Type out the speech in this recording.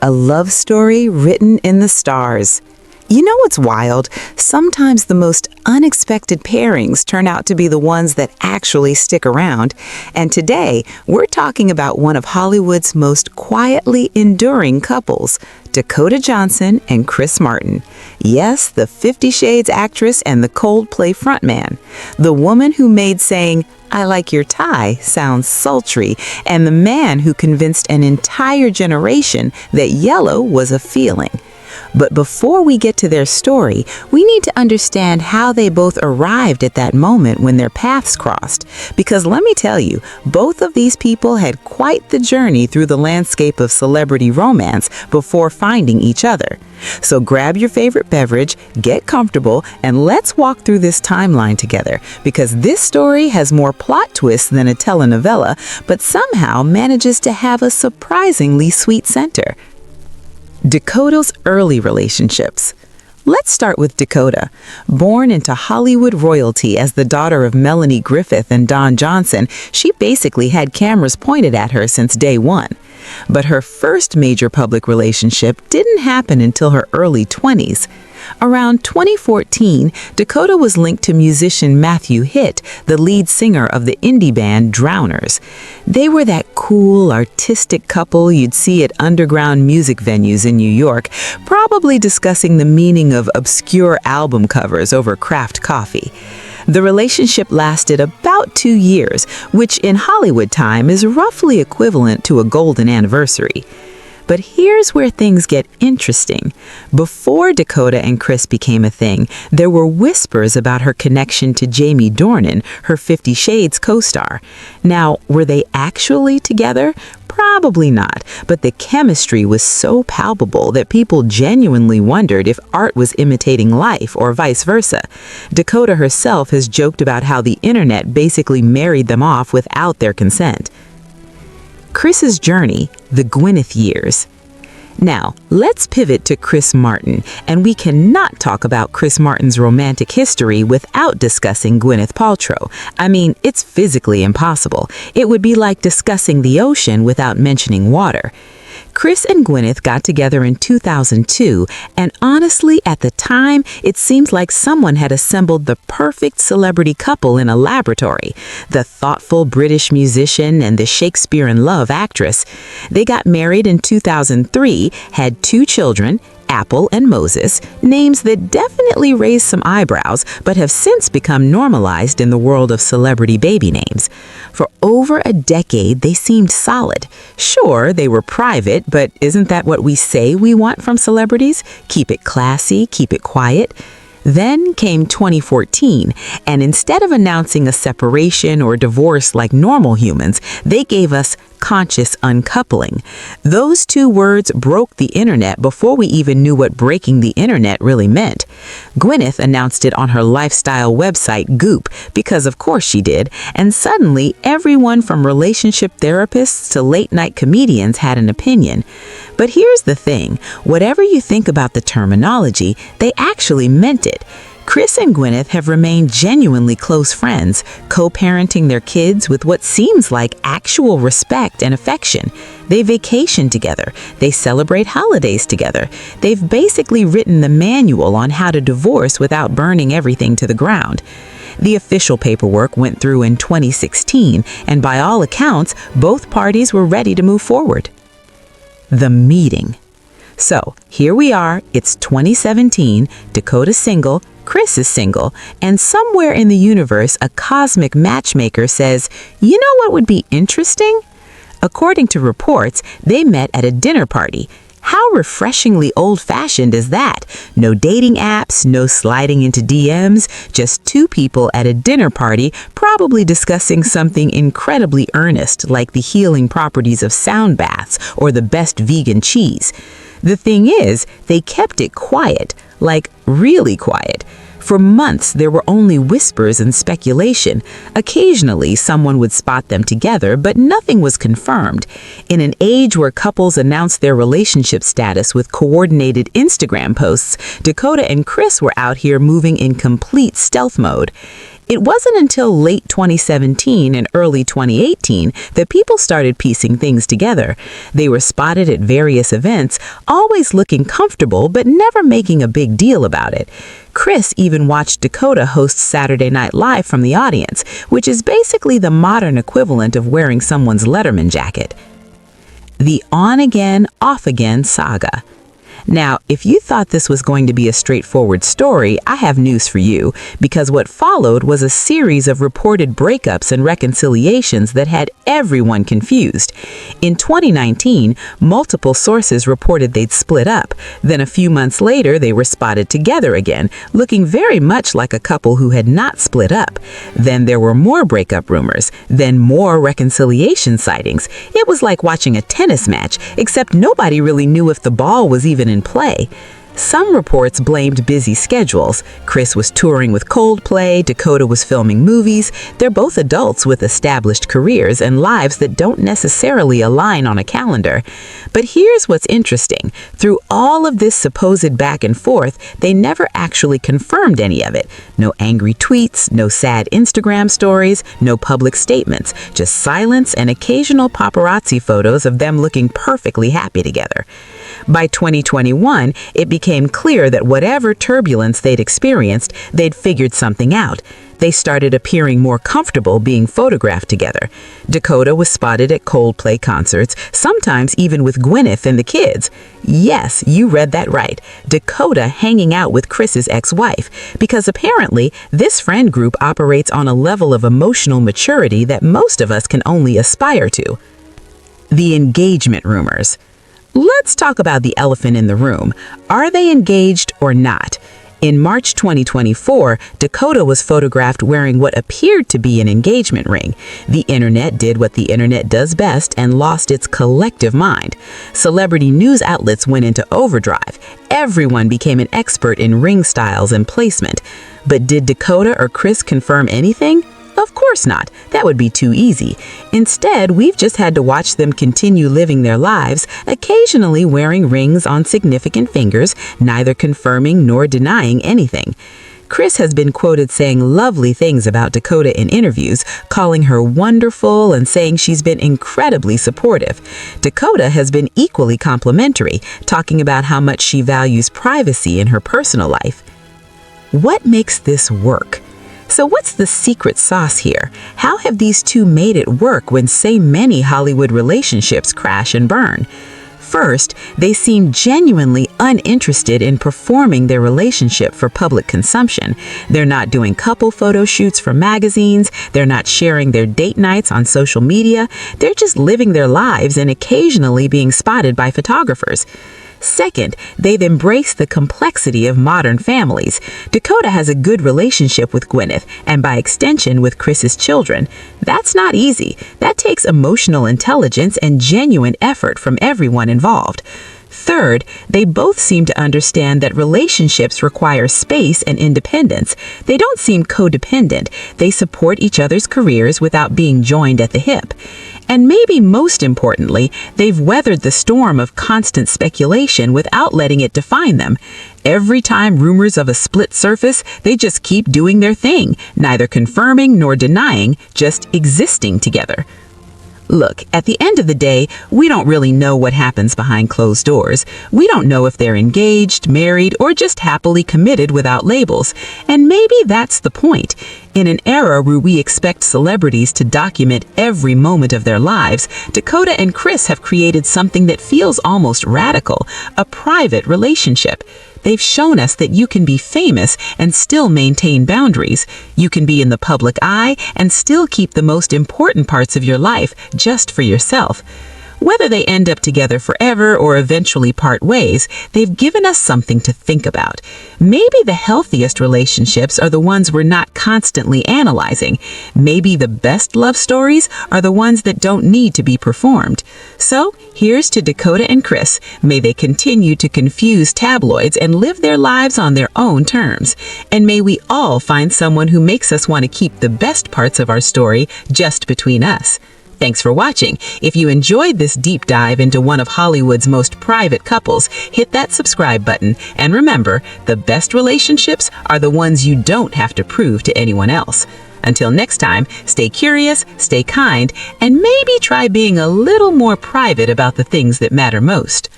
A love story written in the stars. You know what's wild? Sometimes the most unexpected pairings turn out to be the ones that actually stick around. And today, we're talking about one of Hollywood's most quietly enduring couples, Dakota Johnson and Chris Martin. Yes, the 50 Shades actress and the Coldplay frontman. The woman who made saying, "I like your tie" sound sultry, and the man who convinced an entire generation that yellow was a feeling. But before we get to their story, we need to understand how they both arrived at that moment when their paths crossed. Because let me tell you, both of these people had quite the journey through the landscape of celebrity romance before finding each other. So grab your favorite beverage, get comfortable, and let's walk through this timeline together, because this story has more plot twists than a telenovela, but somehow manages to have a surprisingly sweet center. Dakota's early relationships. Let's start with Dakota. Born into Hollywood royalty as the daughter of Melanie Griffith and Don Johnson, she basically had cameras pointed at her since day one. But her first major public relationship didn't happen until her early 20s. Around 2014, Dakota was linked to musician Matthew Hitt, the lead singer of the indie band Drowners. They were that cool, artistic couple you'd see at underground music venues in New York, probably discussing the meaning of obscure album covers over craft coffee. The relationship lasted about 2 years, which in Hollywood time is roughly equivalent to a golden anniversary. But here's where things get interesting. Before Dakota and Chris became a thing, there were whispers about her connection to Jamie Dornan, her 50 Shades co-star. Now, were they actually together? Probably not, but the chemistry was so palpable that people genuinely wondered if art was imitating life or vice versa. Dakota herself has joked about how the internet basically married them off without their consent. Chris's journey, the Gwyneth years. Now, let's pivot to Chris Martin, and we cannot talk about Chris Martin's romantic history without discussing Gwyneth Paltrow. I mean, it's physically impossible. It would be like discussing the ocean without mentioning water. Chris and Gwyneth got together in 2002, and honestly, at the time, it seemed like someone had assembled the perfect celebrity couple in a laboratory. The thoughtful British musician and the Shakespeare-in-Love actress. They got married in 2003, had 2 children, Apple and Moses, names that definitely raised some eyebrows, but have since become normalized in the world of celebrity baby names. For over a decade, they seemed solid. Sure, they were private, but isn't that what we say we want from celebrities? Keep it classy, keep it quiet. Then came 2014, and instead of announcing a separation or divorce like normal humans, they gave us conscious uncoupling. Those 2 words broke the internet before we even knew what breaking the internet really meant. Gwyneth announced it on her lifestyle website Goop, because of course she did, and suddenly everyone from relationship therapists to late-night comedians had an opinion. But here's the thing, whatever you think about the terminology, they actually meant it. Chris and Gwyneth have remained genuinely close friends, co-parenting their kids with what seems like actual respect and affection. They vacation together. They celebrate holidays together. They've basically written the manual on how to divorce without burning everything to the ground. The official paperwork went through in 2016, and by all accounts, both parties were ready to move forward. The meeting. So, here we are, it's 2017, Dakota's single, Chris is single, and somewhere in the universe, a cosmic matchmaker says, "You know what would be interesting?" According to reports, they met at a dinner party. How refreshingly old-fashioned is that? No dating apps, no sliding into DMs, just 2 people at a dinner party, probably discussing something incredibly earnest, like the healing properties of sound baths or the best vegan cheese. The thing is, they kept it quiet, like really quiet. For months, there were only whispers and speculation. Occasionally, someone would spot them together, but nothing was confirmed. In an age where couples announce their relationship status with coordinated Instagram posts, Dakota and Chris were out here moving in complete stealth mode. It wasn't until late 2017 and early 2018 that people started piecing things together. They were spotted at various events, always looking comfortable but never making a big deal about it. Chris even watched Dakota host Saturday Night Live from the audience, which is basically the modern equivalent of wearing someone's Letterman jacket. The on-again, off-again saga. Now, if you thought this was going to be a straightforward story, I have news for you, because what followed was a series of reported breakups and reconciliations that had everyone confused. In 2019, multiple sources reported they'd split up. Then a few months later, they were spotted together again, looking very much like a couple who had not split up. Then there were more breakup rumors, then more reconciliation sightings. It was like watching a tennis match, except nobody really knew if the ball was even in play. Some reports blamed busy schedules. Chris was touring with Coldplay, Dakota was filming movies. They're both adults with established careers and lives that don't necessarily align on a calendar. But here's what's interesting. Through all of this supposed back and forth, they never actually confirmed any of it. No angry tweets, no sad Instagram stories, no public statements, just silence and occasional paparazzi photos of them looking perfectly happy together. By 2021, it became clear that whatever turbulence they'd experienced, they'd figured something out. They started appearing more comfortable being photographed together. Dakota was spotted at Coldplay concerts, sometimes even with Gwyneth and the kids. Yes, you read that right. Dakota hanging out with Chris's ex-wife, because apparently this friend group operates on a level of emotional maturity that most of us can only aspire to. The engagement rumors. Let's talk about the elephant in the room. Are they engaged or not? In March 2024, Dakota was photographed wearing what appeared to be an engagement ring. The internet did what the internet does best and lost its collective mind. Celebrity news outlets went into overdrive. Everyone became an expert in ring styles and placement. But did Dakota or Chris confirm anything? Of course not. That would be too easy. Instead, we've just had to watch them continue living their lives, occasionally wearing rings on significant fingers, neither confirming nor denying anything. Chris has been quoted saying lovely things about Dakota in interviews, calling her wonderful and saying she's been incredibly supportive. Dakota has been equally complimentary, talking about how much she values privacy in her personal life. What makes this work? So what's the secret sauce here? How have these two made it work when so many Hollywood relationships crash and burn? First, they seem genuinely uninterested in performing their relationship for public consumption. They're not doing couple photo shoots for magazines. They're not sharing their date nights on social media. They're just living their lives and occasionally being spotted by photographers. Second, they've embraced the complexity of modern families. Dakota has a good relationship with Gwyneth, and by extension with Chris's children. That's not easy. That takes emotional intelligence and genuine effort from everyone involved. Third, they both seem to understand that relationships require space and independence. They don't seem codependent. They support each other's careers without being joined at the hip. And maybe most importantly, they've weathered the storm of constant speculation without letting it define them. Every time rumors of a split surface, they just keep doing their thing, neither confirming nor denying, just existing together. Look, at the end of the day, we don't really know what happens behind closed doors. We don't know if they're engaged, married, or just happily committed without labels. And maybe that's the point. In an era where we expect celebrities to document every moment of their lives, Dakota and Chris have created something that feels almost radical, a private relationship. They've shown us that you can be famous and still maintain boundaries. You can be in the public eye and still keep the most important parts of your life just for yourself. Whether they end up together forever or eventually part ways, they've given us something to think about. Maybe the healthiest relationships are the ones we're not constantly analyzing. Maybe the best love stories are the ones that don't need to be performed. So, here's to Dakota and Chris. May they continue to confuse tabloids and live their lives on their own terms. And may we all find someone who makes us want to keep the best parts of our story just between us. Thanks for watching. If you enjoyed this deep dive into one of Hollywood's most private couples, hit that subscribe button. And remember, the best relationships are the ones you don't have to prove to anyone else. Until next time, stay curious, stay kind, and maybe try being a little more private about the things that matter most.